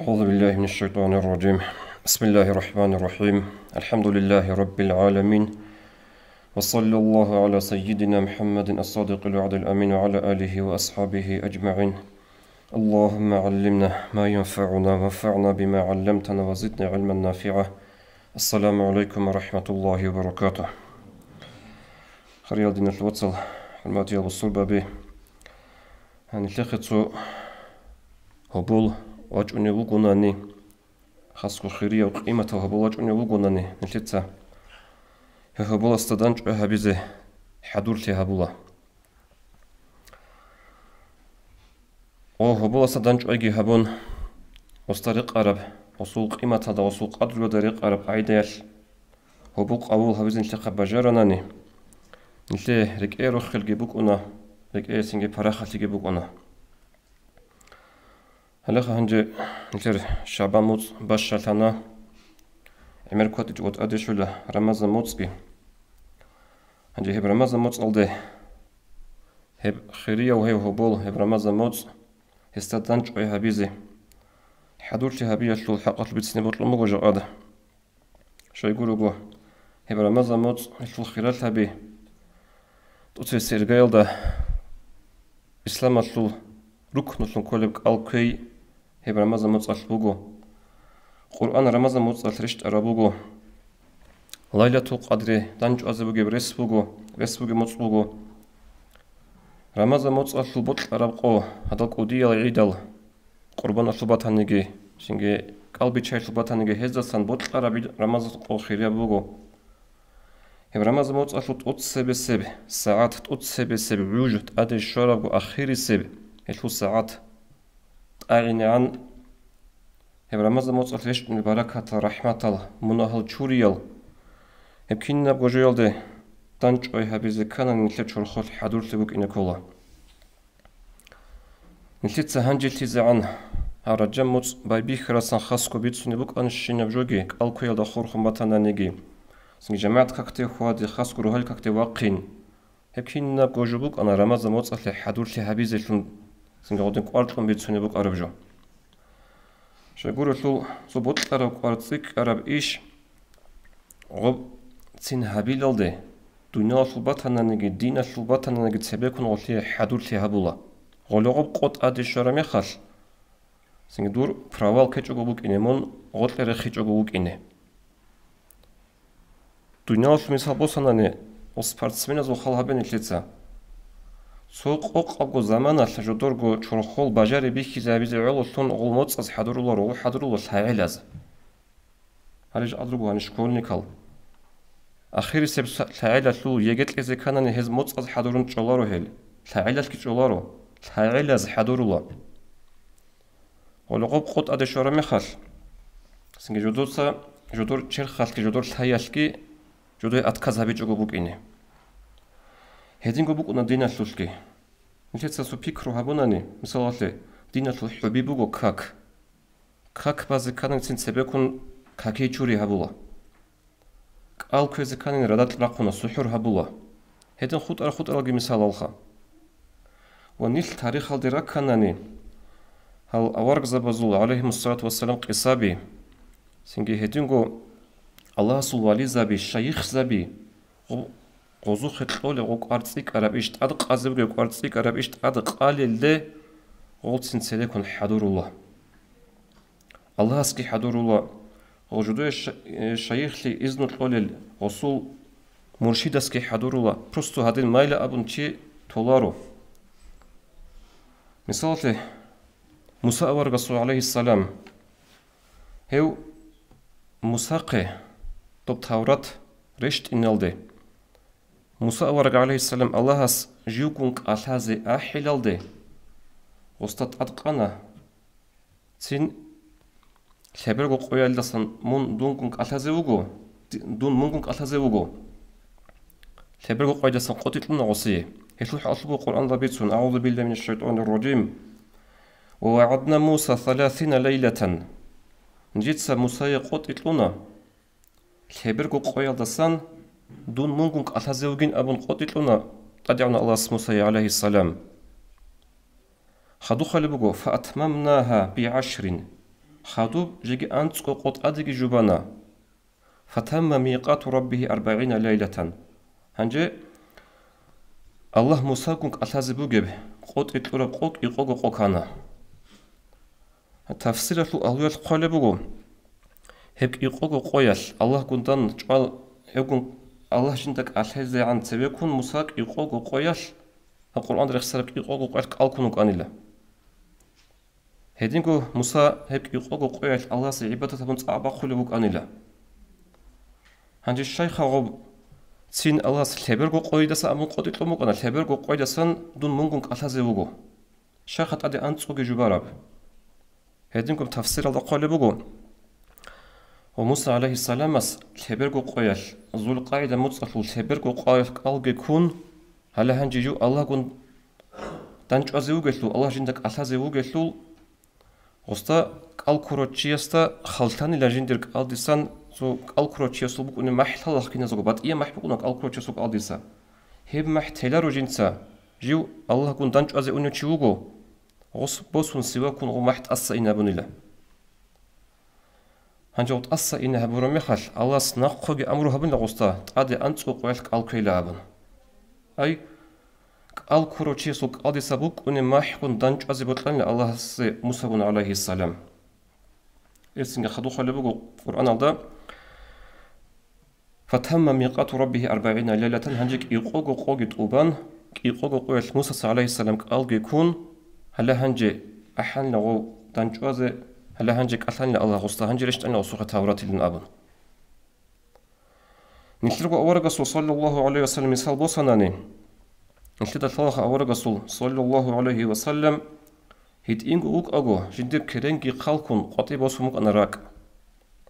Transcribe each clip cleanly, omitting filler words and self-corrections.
أعوذ بالله من الشيطان الرجيم. بسم الله الرحمن الرحيم. الحمد لله رب العالمين، وصلى الله على سيدنا محمد الصادق الوعد الأمين وعلى آله وأصحابه أجمعين. اللهم علمنا ما ينفعنا وانفعنا بما علمتنا وزدنا علما نافعا. السلام عليكم ورحمة الله وبركاته. خريال دين الوصل الماتيا والصلبة به هنتلخص هبول واجوني وقناني خاصو خيرية وقيمة هبول واجوني وقناني نتلتسا هبول استدانج هبيزه حدورتي هبولا هبول استدانج ايجي هبون وستريق عرب وصول قيمة هذا وصول قدر ودريق عرب عيديال هبول قبول هبيز نتلقى بجارناني نتلي رك ايرو خلقي بوكونا رك اير سنجي براخلتي بوكونا هلا هنجي نتر شعبان موت باش شلتنا عمر كوتي جوت أديشولا رمضان موتسكي هنجي هب رمضان موتس ألده هب خيرية وهي هبول هب رمضان موتس هستدانج أي هبيزي حضورتي هبية شلو الحق بتسني بطل مغجر هذا شو يقولوا جو هب رمضان موتس شلو خيرات هبي توتي سيرجايل ده إسلام شلو ركن شلو كلب الكي هب رمضان موتس أشلوجو قرآن رمضان موتس أشرشت أرابوجو ليلة القدر دانج أزبوجي برسبوجي موتس بوجو رمضان موتس أشلو بطل أرابقو هذا القودية العيدل قربان أشلو باتانيجي شينجي قلبي شاي أشلو باتانيجي هزا سان بطل أرابي رمضان قو خيريا بوجو هب رمضان موتس أشلو تقط سب ساعات تقط سب وجود أدي الشرب وأخير سب يشلو ساعات أعني عن هب رمضان موتس أشلو من بركة رحمة الله مناهل شوريال يمكننا بوجيال ده دانج أي هبيز كان نتلت شرخول حضور تبوك إنكولا نتلت سهنجل تيزعن هرجم موتس باي بيخرسان خاصكو بيتسوني بوك أنشينا بجوجي الكويل دا خور خمباتانا نيجي سنجي جماعة كاكتي خوادي خاصكو روهال كاكتي واقين يمكننا بوجو بوك أنا رمضان موتس أشلو حضور تهبيز سنجي غودين كوارتلون بيتسوني بوك أربجو شايقولوا شلو بوت أرب كوارتسيك أرب إيش غب تين هبيل الده دنيا شلباتنا نجي دين شلباتنا نجي تسبيكون غلطي حدور تهبولا غلو غب قط أدي شرمي خال سنجي دور فراوال كيتشو بوك إني مون غلطي رخيتشو بوك إني دنيا شلميسال بوسانا ني وسبارتسمينا زو خال هبين إتليتسا سوق أقو زمانا لجدورغو چورخول باجاري بيخي زابيزي علو شلون غلموتس از حدورولار وغل حدورولار ساعيلاز هاليج أدرغو هنشكولني كال أخيري سب ساعيلا شلو يجت لزي كانني هز موتس از حدورون چولارو هيل ساعيلاز كي چولارو ساعيلاز حدورولار ولغوب قط أدي شورمي خال سنجي جدور چير خال كي جدور ساياش كي جدور أتكاز هبي چوغو بوك إني هدينغو بوك أنا دينا شلوشكي نتيجة سو بيكرو هابوناني مثلا دينا شلو حبيبوغو كاك بازي كانن سين سبيكون كاكي چوري هابولا كالكوزي كانن ردات راقونا سحور هابولا هدين خود أرغي مثال الخا ونيل تاريخ الدراك كانني هل أورق زبازول عليهم الصلاة والسلام قصابي سنجي هدينغو الله سلوالي زبي شيخ زبي غوزو خطلولي غو قارتسيك عرب إشت أدق أزبغي قارتسيك عرب إشت أدق قالي لي غولت سنسيليكون حضور الله الله اسكي حضور الله غوجدو الشيخ لي إذن القولي غصول مرشد اسكي حضور الله برستو هادين مايلا أبن چي تولارو مثال موسى ورغسو عليه السلام هيو موساقي طب تورات رشت إنالدي موسى ورغ عليه السلام الله اس جيوكونك ألهازي أحلال دي وستات أدقانا تين خبرغو قويال دسان مون دونكونك ألهازي وغو دون مونكونك ألهازي وغو خبرغو قويال دسان قوتيتلنا غصي هشلوح أطلبو قرآن لبيتسون أعوذ بالله من الشيطان الرجيم ووعدنا موسى 30 ليلة نجيتسا موسى قوتيتلنا خبرغو قويال دسان دون مونكونك ألهازيوغين أبون قوتيتلونا تدعونا الله موسى عليه السلام خدو خلبغو فأتممناها ب10 خادوب جيجي أنتسكو قط أديجي جبانا فتم ميقات ربه 40 ليلة هنجي الله موسى كونك أتازي بوجب قط إطلورا قوك إقوغو قوكانا تفسير لو أهلوية قولي بوغو هيك إقوغو قوياش الله كونتان جوال هيكون الله جندك أتازي عن تبيكون موسى إقوغو قوياش القرآن رخصرك إقوغو قوياش كالكونوك أنيلا هيدينكو موسى هيك إقوغو قوياش الله سي عبادة بنت أعبا قولي بوك أنيلا هنجي الشيخ غوب تين الله سلبرغو قويداسا أمون قوتي لوموك أنا سلبرغو قويداسان دون مونغونك أتازي بوغو شيخ أدي أنتسوغي جباراب هيدينكم تفسير الله قولي بوغو وموسى عليه السلام سلبرغو قوياش ذو القاعدة متصل سلبرغو قوياش قالغي كون هلا هنجيجو الله كون دانج أزيوغيشلو الله جندك أتازيوغيشلو غستا قالكوروتشيستا خلطاني لجندرك ألديسان زو قالكوروتشيسو بوكوني محل كينا زوغو بات إيا محبوكونا قالكوروتشيسو قالديسا هيب محتلارو جنسا جيو الله كون دانج أزيونيو تشيوغو غس بوسون سوا كون غو محت أسا إنا بنيلا هنجوت أسا إنا هبورو ميخال الله سناقوغي أمرو هبن لغستا تادي أنتسو قويل قالكويلا هبن أي قالكوروتشيسو قالديسا بوكوني محكون دانج أزي بوتلان الله سي موسى عليه السلام إرسنجا خدو خالي بوغو قرآن الدا فتم ميقات ربه 40 ليلة هنجيك إيقوغو قوغي توبان إيقوغو قويل موسى عليه السلام قالغي كون هلا هنجي أحان لغو دانجوازي هلا هنجيك أثاني الله غستا هنجي رشتان لغو سوخة تاوراتي لنأبن نتلقوا أورغسو صلى الله عليه وسلم مثال بوصناني نتلقوا ثلاثة أورغسو صلى الله عليه وسلم هيد إنغو أوك أغو جندر كرنجي قالكون قطي بوصموك أنا راك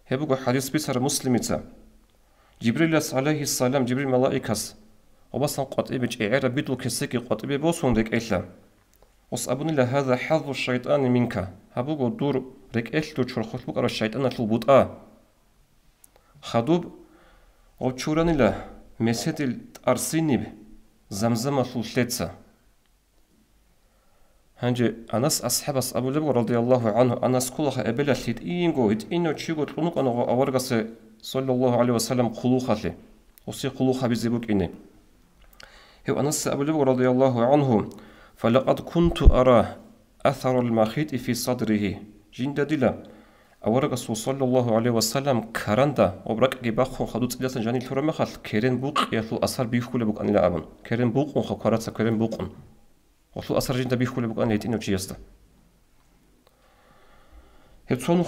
هبوغو حديث بيسر مسلميتا جبريل عليه السلام جبريل ملائكس وبصن قطي بيج إعير بيدو كسيكي قطي بوصون ديك إيلا وصابوني لهذا حظ الشيطان منك هبوغو دور ريك إيلتو تشرخوش بوك أرى الشيطان تلبوط خدوب وبتشوراني له مسيد الأرسيني زمزم تلتلتسا هنجي أناس أصحاب أبو لبو رضي الله عنه أناس كلها أبلا ثيت إنغو هيت إنو تشيغو تلونوك أنا أورغس صلى الله عليه وسلم قلوخة لي وصي قلوخة بزيبوك إني هو أناس أبو لبو رضي الله عنه فلقد كنت أرى أثر المخيط في صدره جند دلا أورغس صلى الله عليه وسلم كرندا وبرك جباخو خدوت إلى جاني الفرمخل كيرين بوق يطلو أثر بيخول بوك أني لا أبن كيرين بوق وخكرات كيرين بوق وطلو أثر جندا بيخول بوك أني يتينو تشيستا هتصونو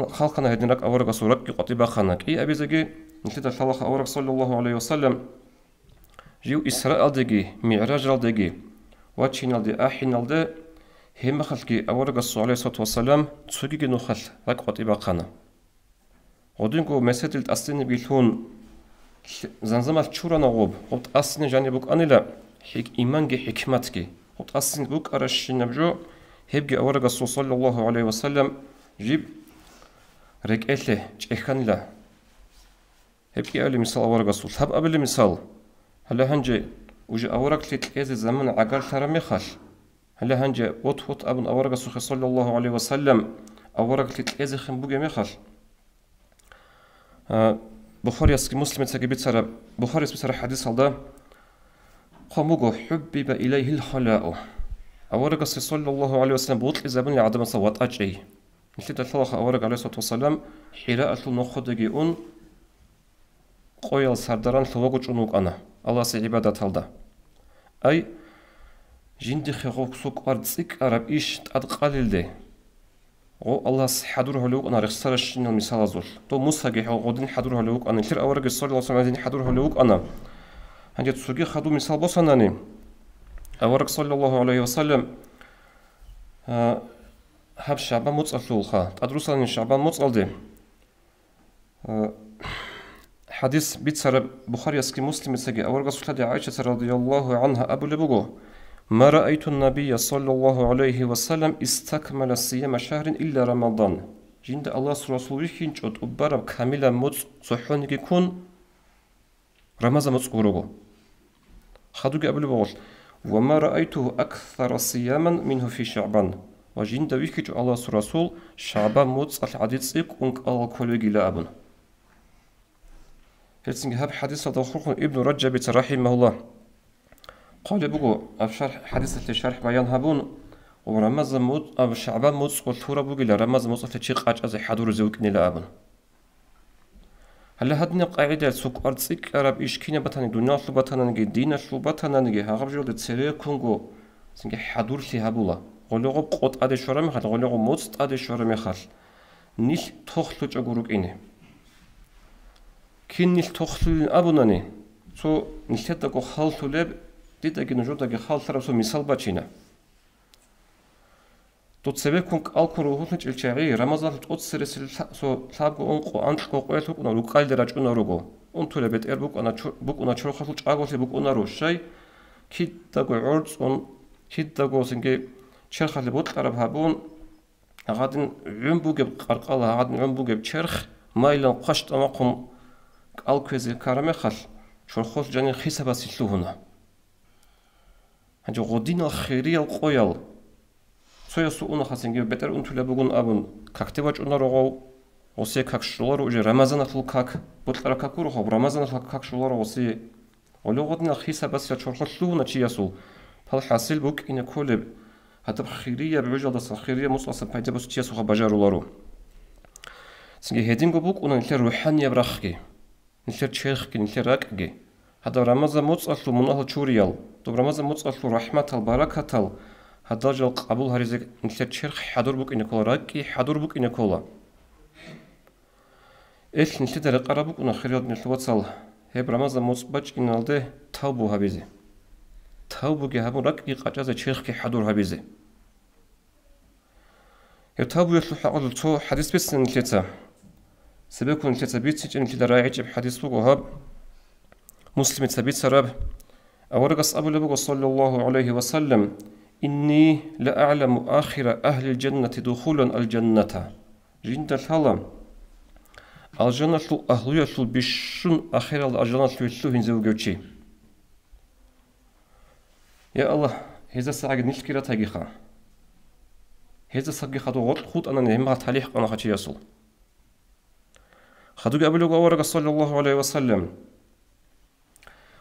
خلقنا هدينك أورغس ورك قطيبا خانك إي أبي زكي نتيجة خلق أورغس صلى الله عليه وسلم جيو إسراء دقي معراج دقي واتشين دي أحين دي هم خلقي أورغس عليه الصلاة والسلام تسوكي نخل رك قطيبا خانا ودينكو مسجد الأسلين بيلون زنزمة تشورا نغوب قط أسلين جاني بوك أني لا إيمانجي حكمتكي قط أسلين بوك أرشين نبجو هبجي أورغس صلى الله عليه وسلم جيب رك إله جيخان لا هبجي أولي مثال أورغس هب أبلي مثال هلا هنجي وجي أورغ تلتقيز زمن عقال ترمي خال هلا هنجي وط أبن أورغس صلى الله عليه وسلم أورغ تلتقيز خن بوجي مخال بخاري اسكي مسلم تجيب ترى بخاري بترى حديث هذا قاموا حبب إليه الخلاء أورغ صلى الله عليه وسلم بوط إزابن لعدم صوت أجي مثل الثلاثة أورغ عليه الصلاة والسلام حراءة النخود جيون قوي السردران ثوقج أنوك أنا الله سي عبادة هذا أي جندي خيروك سوق أرضك أرب إيش أدقال ده او الله حضره لوك أنا رخصرش إن المثال زول تو موسى جه غودين حضره لوك أنا كثير أورج صلى الله عليه وسلم حضره لوك أنا هنجت سوقي خدو مثال بصناني أورج صلى الله عليه وسلم هب شعبان متصل خا أدرسان شعبان متصل ده حديث بيتسر بخاري اسكي مسلم سجى أورج صلى الله عائشة رضي الله عنها أبو لبوغو ما رأيت النبي صلى الله عليه وسلم استكمل الصيام شهر إلا رمضان جند الله رسوله هنج أتبرب كاملا مت صحون يكون رمضان متقربه خدوك قبل بقول وما رأيته أكثر صياما منه في شعبان وجين دويكي جو الله رسول شعبان موت الحديث ونك الله كولوجي لا أبن هلسنج هاب حديث الضخوخ ابن رجب رحمه الله قال بقو أبشر حديث الشرح بيان هابون ورمز موت أب شعبان موت والثورة بقي لرمز موت الشيخ أجازي حضور زوجني لا أبن هلا هدني قاعدة سوق أرتسيك أراب إشكينا بتاني دنيا شلو بتانا نجي دين شلو بتانا نجي هغب جود تسيري كونغو سنجي حضور في هابولا غلوغو قط أدي شورا مخال غلوغو موت أدي شورا مخال نيش تخلو جاغوروك إني كين نيش تخلو أبوناني سو نيشتاكو خالتو لب ديتاكي نجوداكي خالتو رسو مثال باتشينا тут себе кунг алкуру хулч илчаги рамазан тут сэресэл со сабго онко анчко qoyaluk una ruqalde raჭuna rogo унтуле бетер бук una чорхасул ჭაგოლე бук una ро შაი ქიდდაგო ორც он ქიდდაგო სინგე ჩერხალე ბოტყარა ბაბун აღადინ ვიმბუგებ ყარყალა აღადინ ვიმბუგებ ჩერხ მაილან ყაშტამა ყომ კალქვეზე კარამე ხალ ჩორხოს ჯანი ხისაბას ილუნა ანჯო ღოდინა ხერიალ ყოյალ соясу уна хасинге бетер унтуле бугун абун кактева чуна рого осе как шулар уже рамазан атл как бутлара какуру хоб рамазан атл как шулар осе ологодна хисабас я чорхлуна чиясу фал хасил бук ин коле хатаб хирия бужалда сахирия мусаса пайда бус чиясу хабажарулару синге хединго бук уна нлер рухания брахги нлер чехги нлер ракги хада рамазан муцалу мунахл чуриял то рамазан муцалу рахматал баракатал هذا جل قبول هريزك نشر شرخ حضور بك إنك ولا راكي حضور بك إنك ولا إيش نشر درق قربك ونخريات نشر وصل هي برمز مصبج إن الده توبو هبيزه توبو جهبو راكي قجاز شرخ حضور هبيزه يتوبو يطلع على تو حديث بس نشرته سبب نشرته بيتش إن كده رايج بحديث بوجو هب مسلم تبيت سراب أورقص أبو لبوجو صلى الله عليه وسلم إني لا أعلم آخر أهل الجنة دخولا الجنة جند الحلم الجنة أهلية بشون آخر الجنة يسوهن زوجتي يا الله هذا ساعة نشكرة تاجيخا هذا ساعة خدو خود أنا نهمها تاريخ أنا خشي يسول خدو قبل جوارك صلى الله عليه وسلم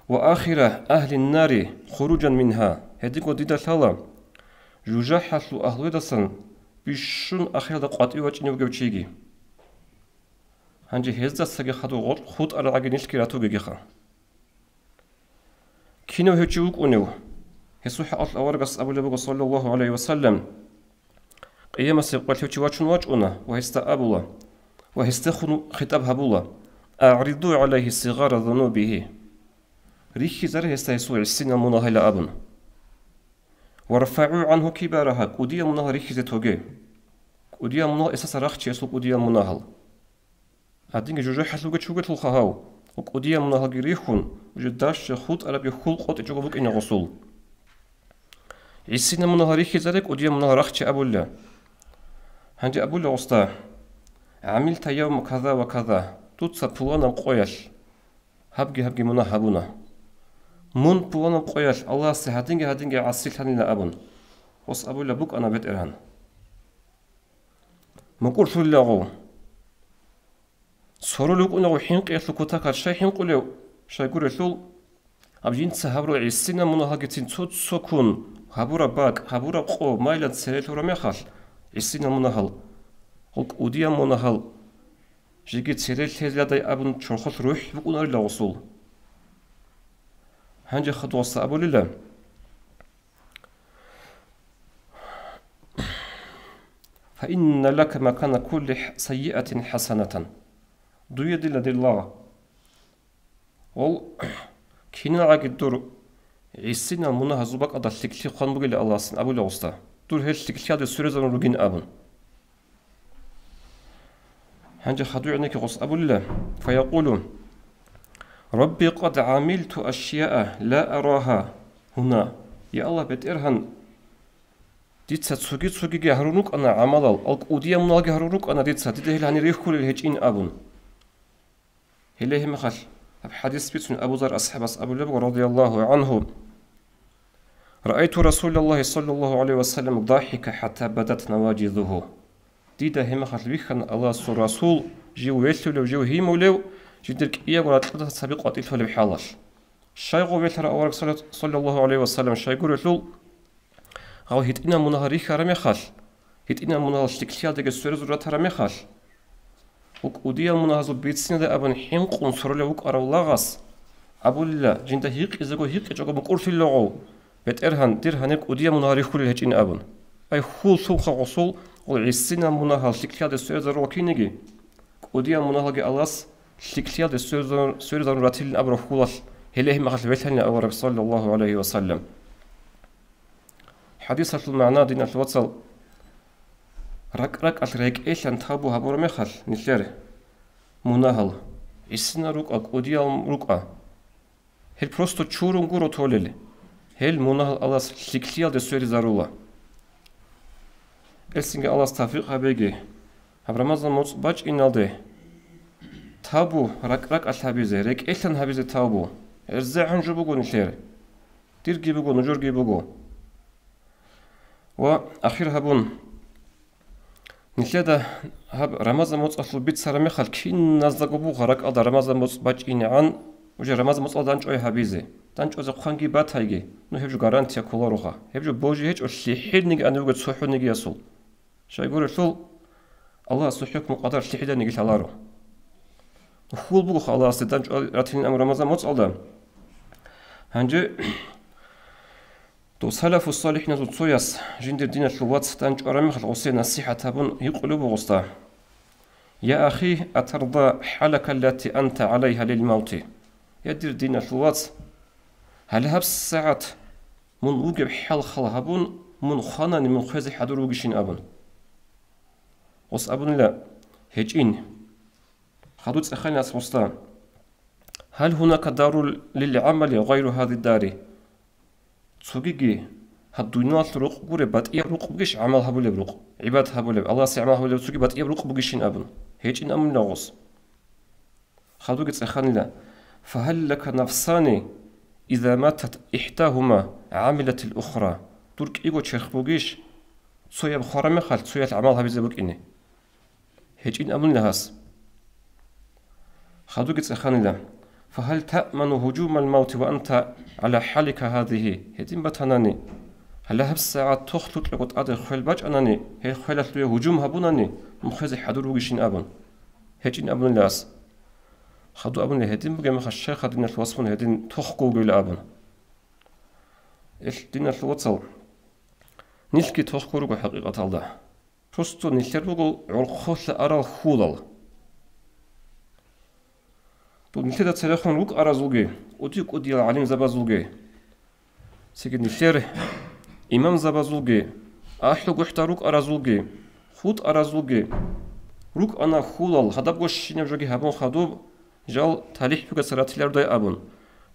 وآخر أهل النار خروجا منها هذيك وديدا الحلم جوجاحلو أهلودسن بيشون آخر دقات يوجد نوجوتشيجي هنجي هزدا سجى خدو خود على عجنيش كراتو بيجيخا كينو هجوك أنيو هسوح أطل أورجس أبو لبوغ صلى الله عليه وسلم قيام سيقول هجواتشون واجونا وهستا أبولا وهستخنو خطاب هبولا أعرضوا عليه صغار ذنوبه ريخي زر هستا يسوع السنة مناهلة أبن ورفعوا عنه كبارها قديا منها ريخي توجي قديا منها أساس رخش يسوع قديا مناهل هادين جوجا حلوجة شوجة الخهاو وقديا منها جريخون وجداش خود على بيخول قط جوجبك إن غسول عيسينا منها ريخي زرك قديا منها رخش أبو الله هنجي أبو الله أستا عملت يوم كذا وكذا توتسا بوانا قويش هبجي منها هبونا من بوانا قويش الله هادينجي عسيل هنينا أبون وص أبو الله بوك أنا بيت إرهان مقول شو اللي سرولوك أنا وحين قيل كوتاك شيء حين قلوا شيء يقول رسول أبجين تهبروا عيسينا منها جتين صوت سكون هبورا باك هبورا قو مايلات سيرتو رميخال عيسينا منهال قلت أوديا منهال جيجي تسيرت هذا أبن شرخت روح بكون أرلا وصول هنجي خطوة أبو لله فإن لك مكان كل سيئة حسنة دوية دي الله وال كينا عاقد دور عيسينا منها زباق أدا تكلي قان بغي الله سن أبو لغستا دور هل تكلي هذا سوريزان روغين أبن هنجي خدوع عنك غص أبو الله فيقولون ربي قد عملت أشياء لا أراها هنا يا الله بترهن ديتسا تسوغي هرونوك أنا عملال أوديا منالغي هرونوك أنا ديتسا ديده هل هني ريخ كل الهجين أبن هليه مخال حديث بيتون أبو ذر أصحاب أبو لبغ رضي الله عنه رأيت رسول الله صلى الله عليه وسلم ضاحك حتى بدت نواجذه. ديدا هما خلبيخن الله سو رسول جيو ويلو جيو هيمولو جدرك إياه وراتلو سابق واتيتو لبحالش. شايغو بيتر أورك صلى الله عليه وسلم شايغو رسول غاو هيتنا منهاريخ رميخال هيتنا منهار شتكليا ديك السورز رات رميخال وك وديا منهازو بيتسين دا أبن حينق انصرولي وك أرولاغاس أبو الله جندا هيق إزاقو هيق إجاقو مقور في اللغو بيت إرهان ديرهانيك وديا منهاريخ كل الهجين أبن أي خول سوخ غصول والعسينا منهار شتكليا دا السورز روكينيجي وديا منهار ألاس شتكليا دا السورز راتيلين أبرو خولال هليه مغل بيتهن أورك صلى الله عليه وسلم. حديثة المعنى دين الوصل رك أتريك إيش أن تابو هبور مخل نشر مناهل إسنا رك أوديال رك هل بروستو تشورون غورو تولل هل مناهل ألاس شكليا دسوري زارولا إلسنج ألاس تفريق هبيجي هبرمازن موت باج إنالده تابو رك أتهبيزه رك إيش أن هبيزه تابو إرزاعن جبوجو نشر تيرجي بوجو نجورجي بوجو وأخير هبون نشيدا هب رمضان موت أصل بيت سرمي خال كين نزدقو بو غرق أدا رمضان موت باج إنعان وجه رمضان موت دانش أي هبيزه دانش أز خانجي بات هيجي نو هبجو غارانتيا كولاروها هبجو بوجي هيج أشليحيد نيجي أنا وجد صحو نيجي يسول شاي يقول رسول الله صحيك مقدر شليحيدا نيجي تلارو وخول بو خلاص دانش راتين أمر رمضان موت ألدام هنجي تو سلف الصالح نزول صوياس جندر دين الوات تانج أرامي خلقوسي نصيحة تابون يقلب غستا يا أخي أترضى حالك التي أنت عليها للموت يدير دين الوات هل هبس ساعات من وجب حال خلهبون من خانني من خوزي حدور وجشين أبون وس أبون لا هجين خدوت أخاني أسمستا هل هناك دار للعمل غير هذه الدار تسوقي هالدنيا تروق قري بات يروق بقيش عمل هبول يبروق عباد هبول الله سيعمل هبول تسوقي بات يروق بقيشين أبن هيج إن أمن لغوص خدوك تسخن لا فهل لك نفسان إذا ماتت إحداهما عاملة الأخرى ترك إيجو تشرخ بقيش تسويا بخارمي خال تسويا العمل هبي بك إني هيج إن أمن لهاس خدوك تسخن لا فهل تأمن هجوم الموت وأنت على حالك هذه هدين بتناني هل هب الساعة تخلط لقد أدر خيل باج أناني هي خيلت لي هجوم هبوناني مخزي حدور وجشين أبن هجين أبن لاس خدو أبن لهدين بقى مخشى خدين الوصفون هدين تخقو قيل أبن إيش دين الوصل نيلكي تخقو رقو حقيقة الله فستو نيلكي رقو عرخوش أرى الخولال تو نيلكي تسلخون رق أرازوغي وديك وديال عليم زبازوغي سيكي نيلكي إمام زبازوغي أحلو قحتا رق أرازوغي خود أرازوغي رق أنا خولال خداب قوش شينيو جوغي هبون خدوب جال تاليح بقى سراتيلر داي أبون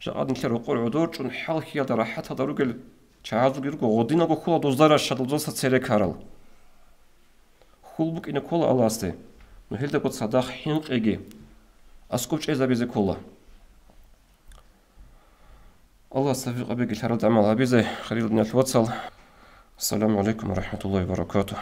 جاء نيلكي رقور عدور چون حال خيال دا راحت هدا رقل چاهازوغي رقو غدينا قو خولا دوزدار شادل دوزا تسيري كارل خول بك إنا كولا ألاسته نهيل دا قد صداق حينق إيجي أسكوبش إذا بيزي كولا الله استفيق بك الحرد عمل هبيزي خليل بن الواتسل السلام عليكم ورحمة الله وبركاته.